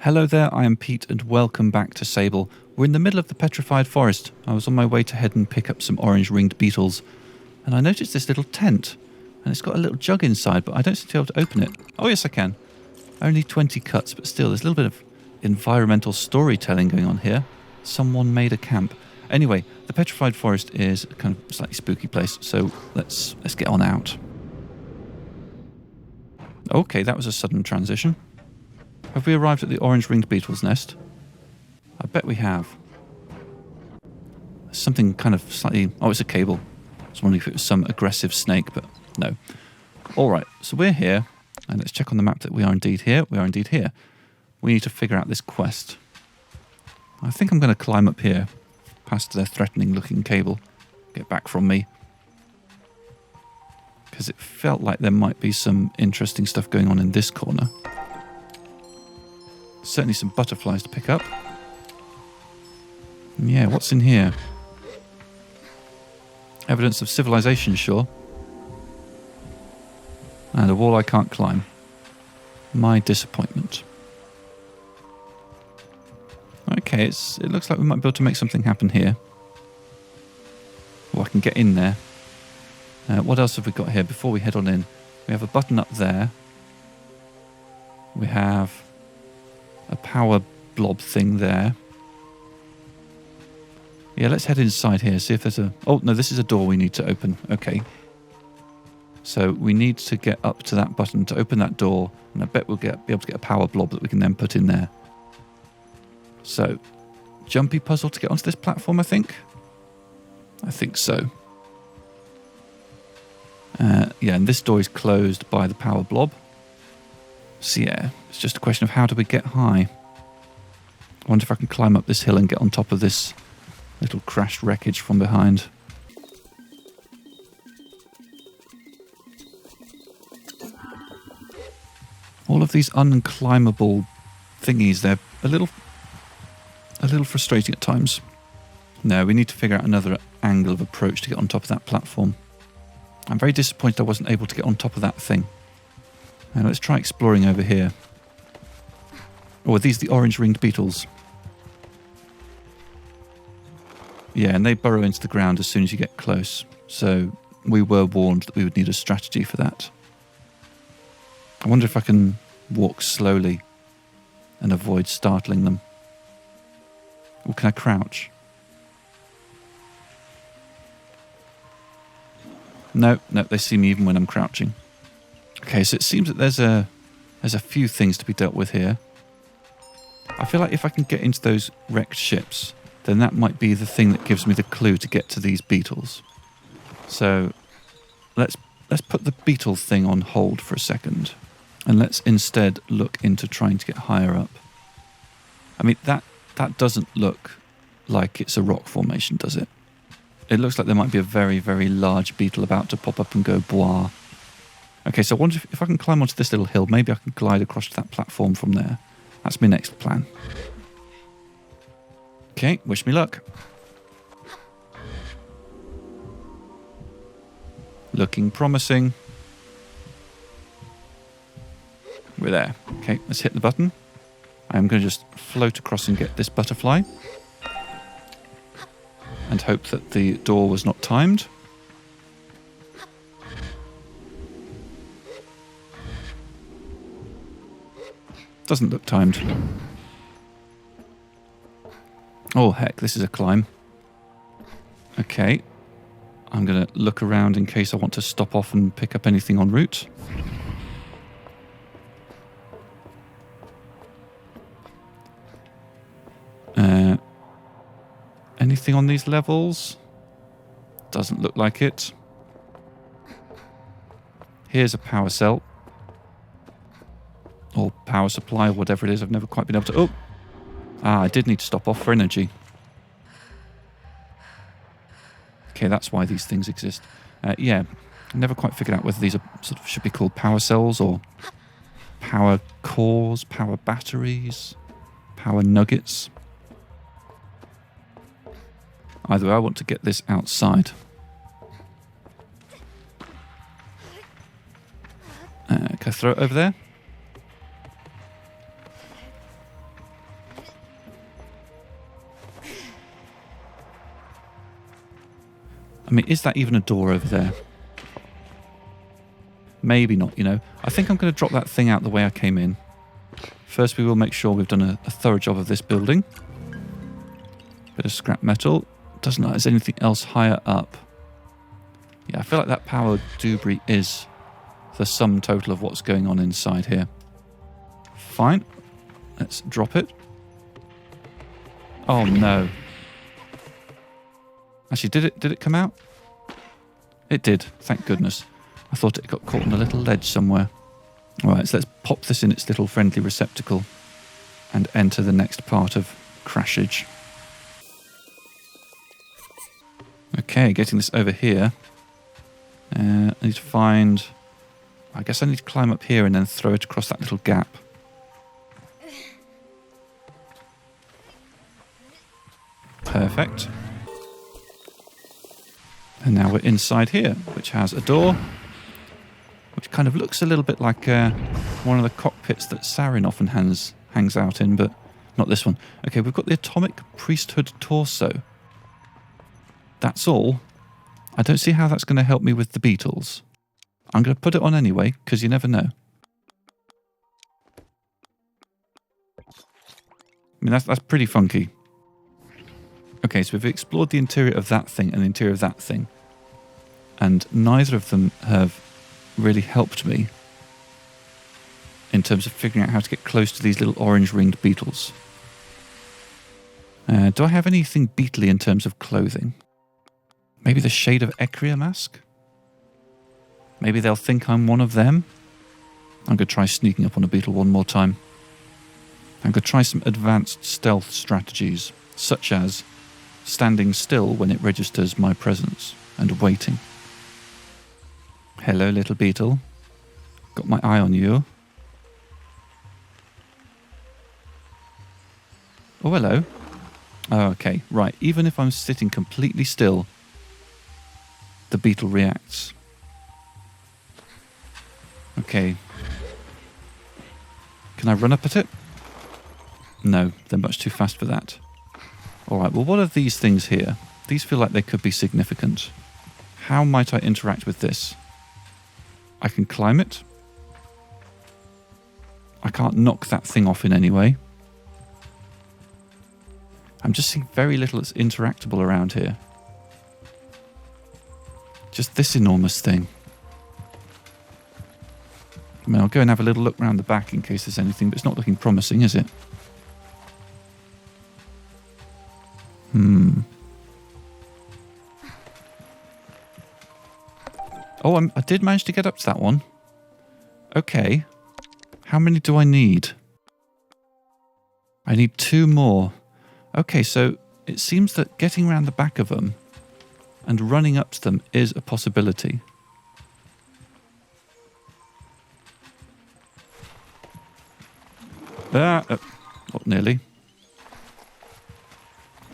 Hello there, I am Pete and welcome back to Sable. We're in the middle of the petrified forest. I was on my way to head and pick up some orange ringed beetles and I noticed this little tent and it's got a little jug inside but I don't seem to be able to open it. Oh yes I can. Only 20 cuts but still there's a little bit of environmental storytelling going on here. Someone made a camp. Anyway, the petrified forest is a kind of slightly spooky place, so let's get on out. Okay, that was a sudden transition. Have we arrived at the orange-ringed beetle's nest? I bet we have. Something kind of slightly... Oh, it's a cable. I was wondering if it was some aggressive snake, but no. Alright, so we're here, and let's check on the map that we are indeed here. We are indeed here. We need to figure out this quest. I think I'm going to climb up here, past their threatening-looking cable, get back from me. Because it felt like there might be some interesting stuff going on in this corner. Certainly some butterflies to pick up. Yeah, what's in here? Evidence of civilization, sure. And a wall I can't climb. My disappointment. Okay, it looks like we might be able to make something happen here. Oh, I can get in there. What else have we got here before we head on in? We have a button up there. We have a power blob thing there. Yeah, let's head inside here, see if there's a... Oh, no, this is a door we need to open. Okay. So we need to get up to that button to open that door, and I bet we'll be able to get a power blob that we can then put in there. So, jumpy puzzle to get onto this platform, I think? I think so. Yeah, and this door is closed by the power blob. So yeah, it's just a question of how do we get high. I wonder if I can climb up this hill and get on top of this little crashed wreckage from behind. All of these unclimbable thingies, they're a little frustrating at times. No, we need to figure out another angle of approach to get on top of that platform. I'm very disappointed I wasn't able to get on top of that thing. Now let's try exploring over here. Oh, are these the orange-ringed beetles? Yeah, and they burrow into the ground as soon as you get close. So we were warned that we would need a strategy for that. I wonder if I can walk slowly and avoid startling them. Or can I crouch? No, they see me even when I'm crouching. Okay, so it seems that there's a few things to be dealt with here. I feel like if I can get into those wrecked ships, then that might be the thing that gives me the clue to get to these beetles. So let's put the beetle thing on hold for a second, and let's instead look into trying to get higher up. I mean, that doesn't look like it's a rock formation, does it? It looks like there might be a very, very large beetle about to pop up and go boah. Okay, so I wonder if I can climb onto this little hill, maybe I can glide across to that platform from there. That's my next plan. Okay, wish me luck. Looking promising. We're there. Okay, let's hit the button. I'm going to just float across and get this butterfly. And hope that the door was not timed. Doesn't look timed. Oh heck, this is a climb. Okay. I'm going to look around in case I want to stop off and pick up anything en route. Anything on these levels? Doesn't look like it. Here's a power cell. Or power supply, or whatever it is. I've never quite been able to... Oh! I did need to stop off for energy. Okay, that's why these things exist. Yeah, I never quite figured out whether these are sort of should be called power cells or power cores, power batteries, power nuggets. Either way, I want to get this outside. Can I throw it over there? mean, is that even a door over there? Maybe not, you know. I think I'm going to drop that thing out the way I came in. First, we will make sure we've done a thorough job of this building. Bit of scrap metal. Doesn't look like there's anything else higher up. Yeah, I feel like that power debris is the sum total of what's going on inside here. Fine. Let's drop it. Oh, no. Actually, did it come out? It did, thank goodness. I thought it got caught on a little ledge somewhere. Alright, so let's pop this in its little friendly receptacle and enter the next part of Crashage. Okay, getting this over here. I need to find... I guess I need to climb up here and then throw it across that little gap. Perfect. And now we're inside here, which has a door, which kind of looks a little bit like one of the cockpits that Sarin often hangs out in, but not this one. Okay, we've got the Atomic Priesthood torso. That's all. I don't see how that's going to help me with the beetles. I'm going to put it on anyway, because you never know. I mean, that's pretty funky. Okay, so we've explored the interior of that thing and the interior of that thing. And neither of them have really helped me in terms of figuring out how to get close to these little orange-ringed beetles. Do I have anything beetly in terms of clothing? Maybe the Shade of Ecria mask? Maybe they'll think I'm one of them? I'm going to try sneaking up on a beetle one more time. I'm going to try some advanced stealth strategies, such as standing still when it registers my presence and waiting. Hello, little beetle. Got my eye on you. Oh, hello. Oh, okay, right. Even if I'm sitting completely still, the beetle reacts. Okay. Can I run up at it? No, they're much too fast for that. Alright, well, what are these things here? These feel like they could be significant. How might I interact with this? I can climb it. I can't knock that thing off in any way. I'm just seeing very little that's interactable around here. Just this enormous thing. I mean, I'll go and have a little look around the back in case there's anything, but it's not looking promising, is it? Oh, I did manage to get up to that one. Okay. How many do I need? I need 2 more. Okay, so it seems that getting around the back of them and running up to them is a possibility. Oh, nearly.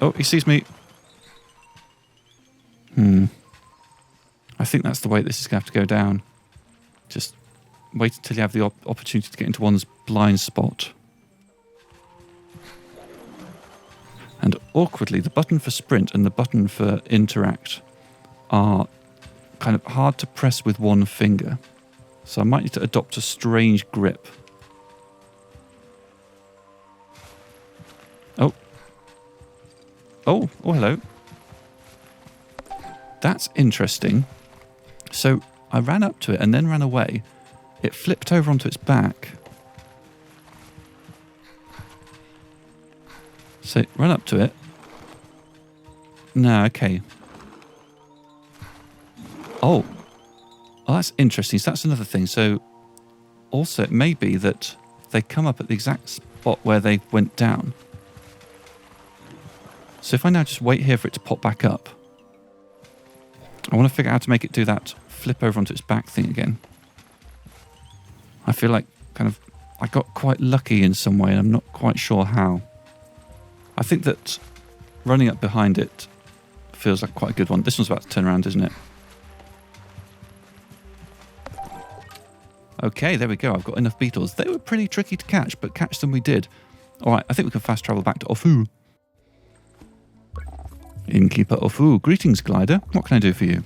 Oh, he sees me. I think that's the way this is going to have to go down. Just wait until you have the opportunity to get into one's blind spot. And awkwardly, the button for sprint and the button for interact are kind of hard to press with one finger. So I might need to adopt a strange grip. Oh, hello. That's interesting. So I ran up to it and then ran away. It flipped over onto its back. So run up to it. No, okay. Oh, that's interesting. So that's another thing. So also it may be that they come up at the exact spot where they went down. So if I now just wait here for it to pop back up, I want to figure out how to make it do that flip over onto its back thing again. I feel like I got quite lucky in some way and I'm not quite sure how. I think that running up behind it feels like quite a good one. This one's about to turn around, isn't it? Okay, there we go. I've got enough beetles. They were pretty tricky to catch, but catch them we did. All right, I think we can fast travel back to Ofuu. Innkeeper Ofuu, greetings, Glider. What can I do for you?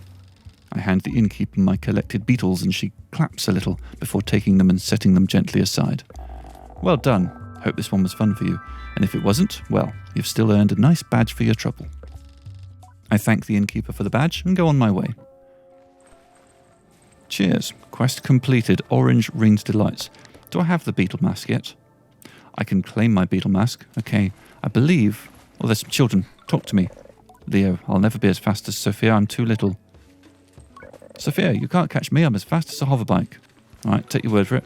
I hand the innkeeper my collected beetles and she claps a little before taking them and setting them gently aside. Well done. Hope this one was fun for you. And if it wasn't, well, you've still earned a nice badge for your trouble. I thank the innkeeper for the badge and go on my way. Cheers. Quest completed. Orange Ringed Delights. Do I have the beetle mask yet? I can claim my beetle mask. Okay. I believe... Oh, there's some children. Talk to me. Leo, I'll never be as fast as Sophia. I'm too little. Sophia, you can't catch me. I'm as fast as a hoverbike. All right, take your word for it.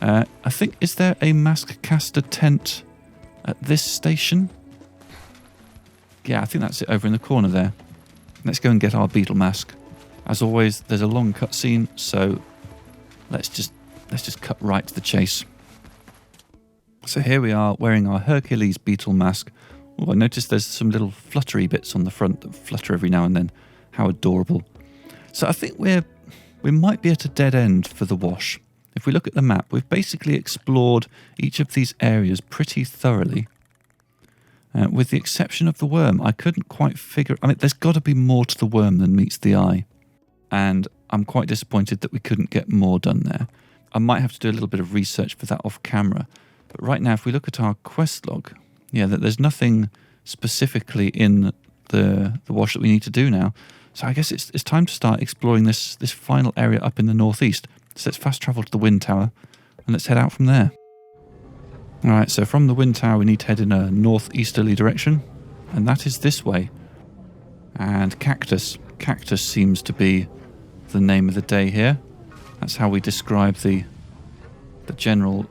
I think, is there a mask caster tent at this station? Yeah, I think that's it over in the corner there. Let's go and get our beetle mask. As always, there's a long cutscene, so let's just cut right to the chase. So here we are wearing our Hercules beetle mask. Oh, I noticed there's some little fluttery bits on the front that flutter every now and then. How adorable. So I think we might be at a dead end for the wash. If we look at the map, we've basically explored each of these areas pretty thoroughly. With the exception of the worm. I couldn't quite figure... I mean, there's got to be more to the worm than meets the eye. And I'm quite disappointed that we couldn't get more done there. I might have to do a little bit of research for that off camera. But right now, if we look at our quest log, yeah, there's nothing specifically in the wash that we need to do now. So I guess it's time to start exploring this final area up in the northeast. So let's fast travel to the wind tower and let's head out from there. Alright, so from the wind tower we need to head in a northeasterly direction, and that is this way. And cactus. Cactus seems to be the name of the day here. That's how we describe the general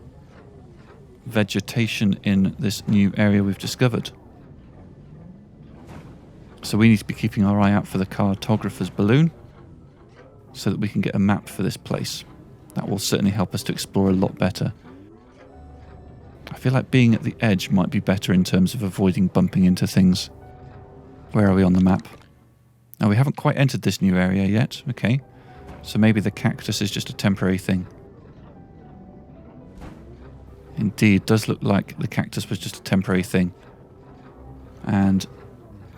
vegetation in this new area we've discovered. So we need to be keeping our eye out for the cartographer's balloon so that we can get a map for this place. That will certainly help us to explore a lot better. I feel like being at the edge might be better in terms of avoiding bumping into things. Where are we on the map? Oh, we haven't quite entered this new area yet. Okay. So maybe the cactus is just a temporary thing. Indeed, does look like the cactus was just a temporary thing. And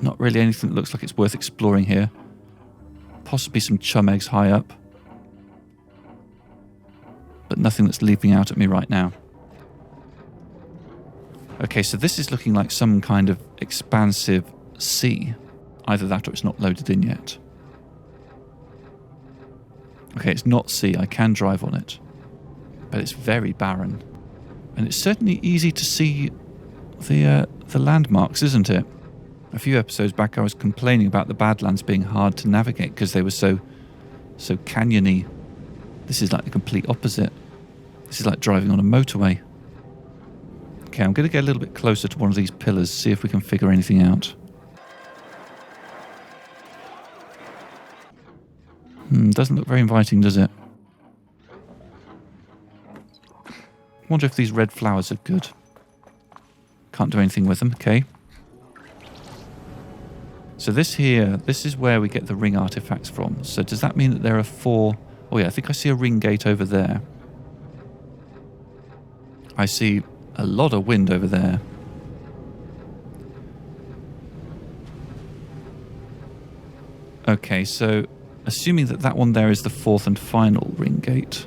not really anything that looks like it's worth exploring here. Possibly some chum eggs high up. But nothing that's leaping out at me right now. Okay, so this is looking like some kind of expansive sea. Either that or it's not loaded in yet. Okay, it's not sea. I can drive on it. But it's very barren. And it's certainly easy to see the landmarks, isn't it? A few episodes back I was complaining about the Badlands being hard to navigate because they were so canyony. This is like the complete opposite. This is like driving on a motorway. Okay, I'm going to get a little bit closer to one of these pillars, see if we can figure anything out. Doesn't look very inviting, does it? Wonder if these red flowers are good. Can't do anything with them, okay. So this is where we get the ring artifacts from. So does that mean that there are 4... Oh yeah, I think I see a ring gate over there. I see a lot of wind over there. Okay, so assuming that one there is the 4th and final ring gate,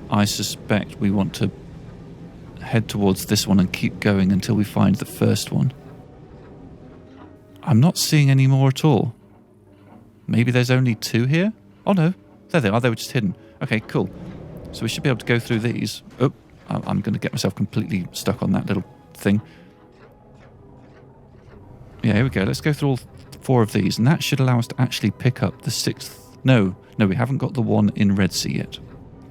I suspect we want to head towards this one and keep going until we find the first one. I'm not seeing any more at all. Maybe there's only 2 here? Oh no, there they are, they were just hidden. Okay, cool. So we should be able to go through these. Oh, I'm going to get myself completely stuck on that little thing. Yeah, here we go. Let's go through all 4 of these, and that should allow us to actually pick up the 6th. No, we haven't got the one in Red Sea yet.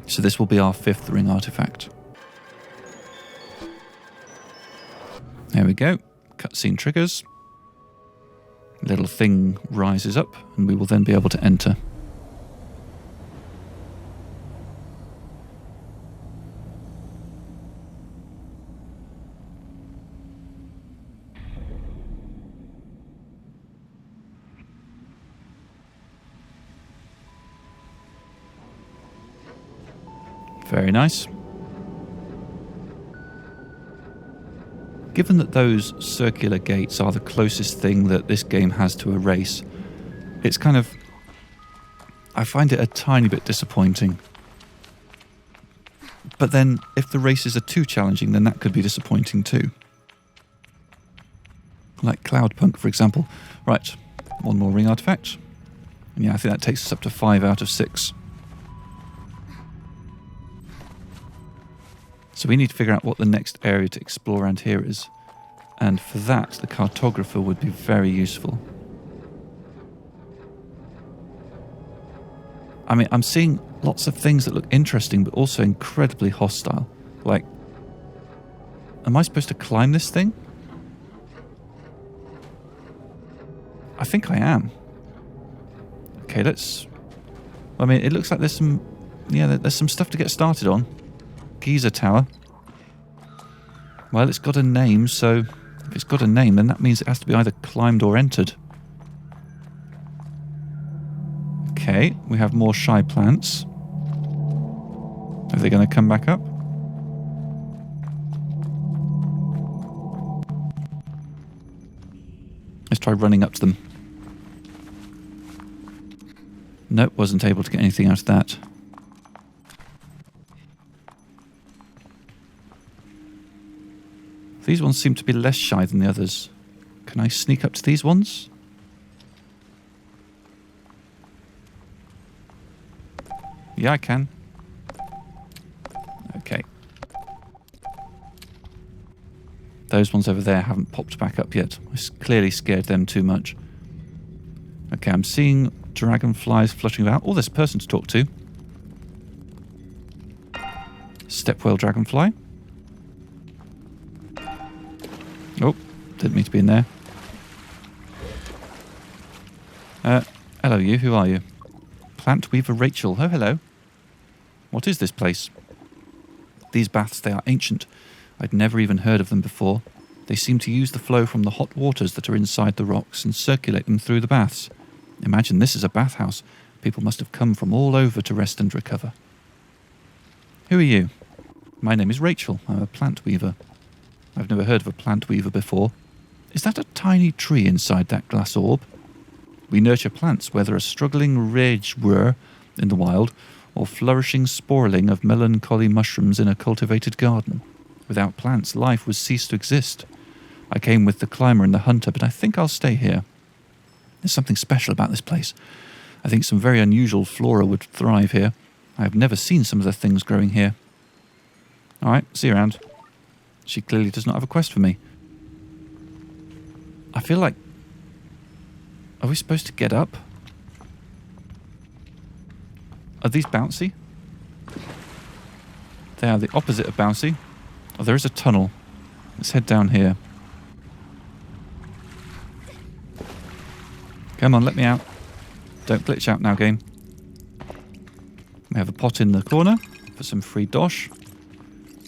So this will be our 5th ring artifact. There we go. Cutscene triggers. Little thing rises up, and we will then be able to enter. Very nice. given that those circular gates are the closest thing that this game has to a race, it's kind of... I find it a tiny bit disappointing. But then, if the races are too challenging, then that could be disappointing too. Like Cloudpunk, for example. Right, one more ring artifact. And yeah, I think that takes us up to 5 out of 6. So we need to figure out what the next area to explore around here is. And for that, the cartographer would be very useful. I mean, I'm seeing lots of things that look interesting, but also incredibly hostile. Like, am I supposed to climb this thing? I think I am. Okay, let's... I mean, it looks like there's some... Yeah, there's some stuff to get started on. Geyser Tower. Well, it's got a name, so if it's got a name, then that means it has to be either climbed or entered. Okay, we have more shy plants. Are they going to come back up? Let's try running up to them. Nope, wasn't able to get anything out of that. These ones seem to be less shy than the others. Can I sneak up to these ones? Yeah, I can. Okay. Those ones over there haven't popped back up yet. I clearly scared them too much. Okay, I'm seeing dragonflies fluttering about. Oh, there's a person to talk to. Stepwell dragonfly. Oh, didn't mean to be in there. Hello you, who are you? Plantweaver Rachel. Oh, hello. What is this place? These baths, they are ancient. I'd never even heard of them before. They seem to use the flow from the hot waters that are inside the rocks and circulate them through the baths. Imagine this is a bathhouse. People must have come from all over to rest and recover. Who are you? My name is Rachel. I'm a Plantweaver. I've never heard of a Plantweaver before. Is that a tiny tree inside that glass orb? We nurture plants, whether a struggling ragewur in the wild or flourishing sporling of melancholy mushrooms in a cultivated garden. Without plants, life would cease to exist. I came with the climber and the hunter, but I think I'll stay here. There's something special about this place. I think some very unusual flora would thrive here. I have never seen some of the things growing here. Alright, see you around. She clearly does not have a quest for me. I feel like... Are we supposed to get up? Are these bouncy? They are the opposite of bouncy. Oh, there is a tunnel. Let's head down here. Come on, let me out. Don't glitch out now, game. We have a pot in the corner for some free dosh.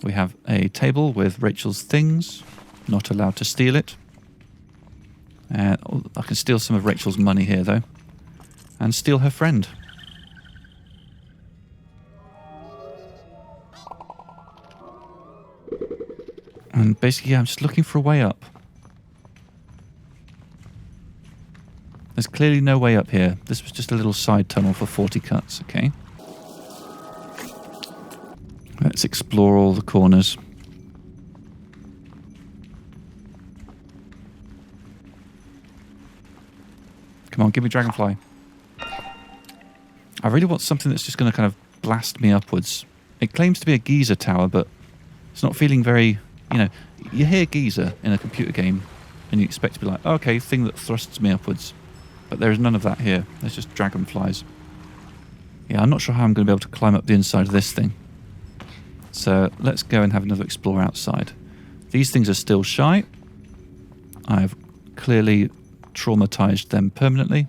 We have a table with Rachel's things. Not allowed to steal it. I can steal some of Rachel's money here, though. And steal her friend. And basically, yeah, I'm just looking for a way up. There's clearly no way up here. This was just a little side tunnel for 40 cuts, okay? Let's explore all the corners. Come on, give me dragonfly. I really want something that's just going to kind of blast me upwards. It claims to be a geyser tower, but it's not feeling very... You know, you hear geyser in a computer game, and you expect to be like, okay, thing that thrusts me upwards. But there is none of that here. There's just dragonflies. Yeah, I'm not sure how I'm going to be able to climb up the inside of this thing. So let's go and have another explore outside. These things are still shy. I've clearly traumatized them permanently.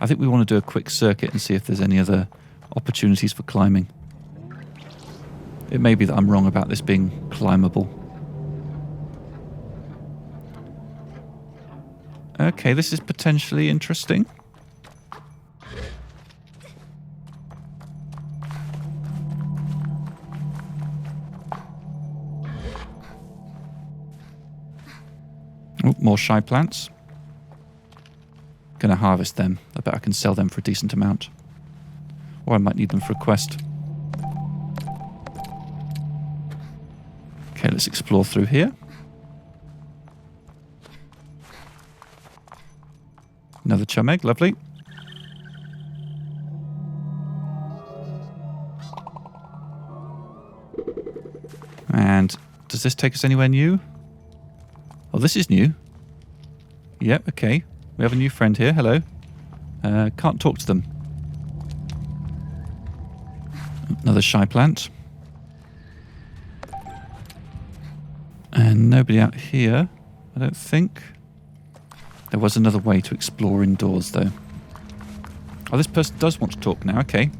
I think we want to do a quick circuit and see if there's any other opportunities for climbing. It may be that I'm wrong about this being climbable. Okay, this is potentially interesting. Oh, more shy plants. Gonna harvest them. I bet I can sell them for a decent amount. Or I might need them for a quest. Okay, let's explore through here. Another chum egg, lovely. And does this take us anywhere new? Oh, this is new. Yep, okay. We have a new friend here. Hello. Can't talk to them. Another shy plant. And nobody out here, I don't think. There was another way to explore indoors, though. Oh, this person does want to talk now. Okay.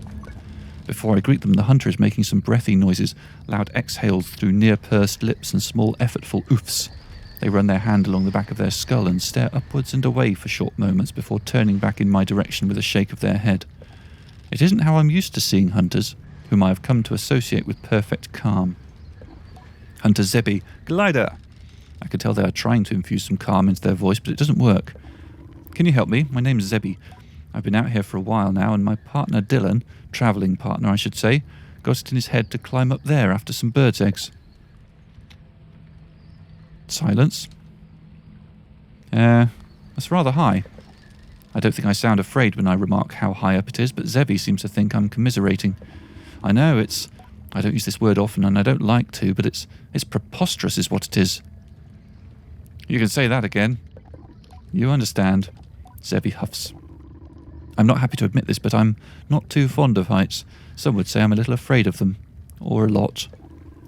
Before I greet them, the hunter is making some breathy noises, loud exhales through near-pursed lips and small, effortful oofs. They run their hand along the back of their skull and stare upwards and away for short moments before turning back in my direction with a shake of their head. It isn't how I'm used to seeing hunters, whom I have come to associate with perfect calm. Hunter Zebi, glider! I can tell they are trying to infuse some calm into their voice, but it doesn't work. Can you help me? My name's Zebi. I've been out here for a while now, and my partner Dylan, travelling partner I should say, got it in his head to climb up there after some birds' eggs. Silence. That's rather high. I don't think I sound afraid when I remark how high up it is, but Zebi seems to think I'm commiserating. I know, I don't use this word often, and I don't like to, but it's preposterous is what it is. You can say that again. You understand. Zebi huffs. I'm not happy to admit this, but I'm not too fond of heights. Some would say I'm a little afraid of them. Or a lot.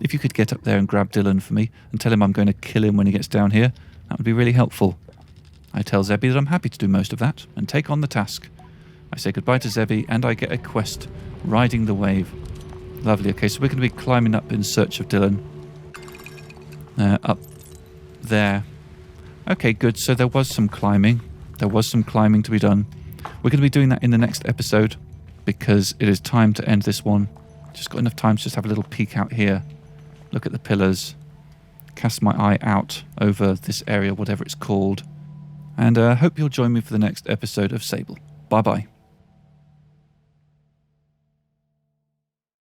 If you could get up there and grab Dylan for me and tell him I'm going to kill him when he gets down here, that would be really helpful. I tell Zebi that I'm happy to do most of that and take on the task. I say goodbye to Zebi and I get a quest, riding the wave. Lovely. Okay, so we're going to be climbing up in search of Dylan. Up there. Okay, good. So there was some climbing. There was some climbing to be done. We're going to be doing that in the next episode because it is time to end this one. Just got enough time to just have a little peek out here. Look at the pillars. Cast my eye out over this area, whatever it's called. And hope you'll join me for the next episode of Sable. Bye-bye.